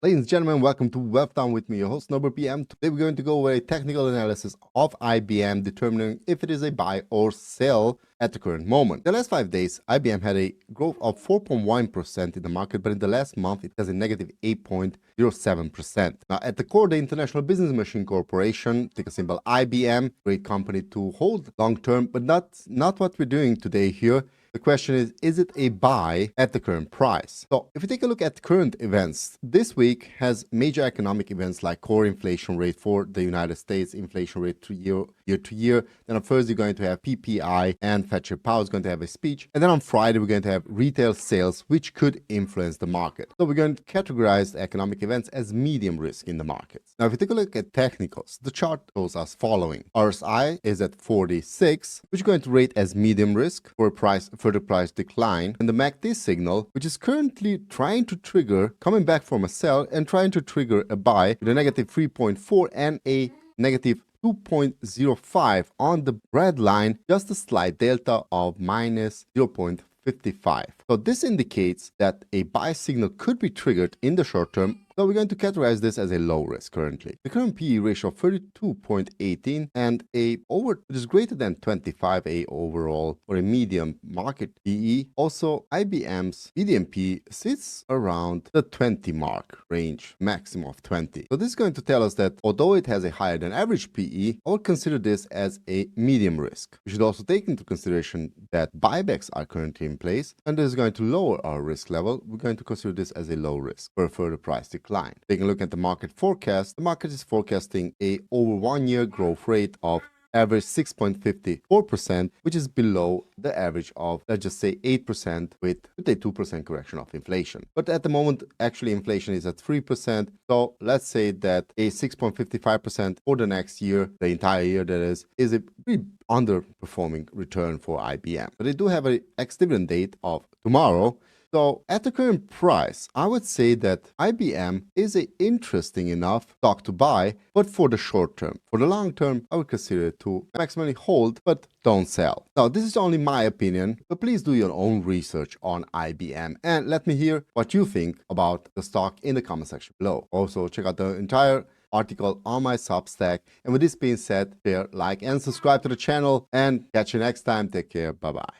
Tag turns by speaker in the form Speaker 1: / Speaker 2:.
Speaker 1: Ladies and gentlemen, welcome to WealthTown with me, your host, Norbert PM. Today we're going to go over a technical analysis of IBM, determining if it is a buy or sell at the current moment. In the last 5 days, IBM had a growth of 4.1% in the market, but in the last month, it has a negative 8.07%. Now, at the core, the International Business Machine Corporation, ticker symbol IBM, great company to hold long-term, but not what we're doing today here. The question is it a buy at the current price? So if you take a look at current events, this week has major economic events like core inflation rate for the United States, inflation rate year to year. Then on Thursday, you're going to have PPI and Fed Chair Powell is going to have a speech. And then on Friday, we're going to have retail sales, which could influence the market. So we're going to categorize the economic events as medium risk in the markets. Now, if you take a look at technicals, the chart goes as following. RSI is at 46, which is going to rate as medium risk for further price decline, and the MACD signal, which is currently trying to trigger, coming back from a sell and trying to trigger a buy with a negative 3.4 and a negative 2.05 on the red line, just a slight delta of minus 0.55. So this indicates that a buy signal could be triggered in the short term. So we're going to categorize this as a low risk currently. The current PE ratio of 32.18 and which is greater than 25, a overall or a medium market PE. Also, IBM's median PE sits around the 20 mark range, maximum of 20. So this is going to tell us that although it has a higher than average PE, I would consider this as a medium risk. We should also take into consideration that buybacks are currently in place, and this is going to lower our risk level. We're going to consider this as a low risk for a further price decline. Taking a look at the market forecast, the market is forecasting a over 1 year growth rate of average 6.54%, which is below the average of, let's just say, 8% with a 2% correction of inflation. But at the moment, actually, inflation is at 3%. So let's say that a 6.55% for the next year, the entire year that is a pretty underperforming return for IBM. But they do have an ex-dividend date of tomorrow. So at the current price, I would say that IBM is an interesting enough stock to buy, but for the short term. For the long term, I would consider it to maximally hold, but don't sell. Now, this is only my opinion, but please do your own research on IBM and let me hear what you think about the stock in the comment section below. Also, check out the entire article on my Substack. And with this being said, share, like, and subscribe to the channel, and catch you next time. Take care. Bye-bye.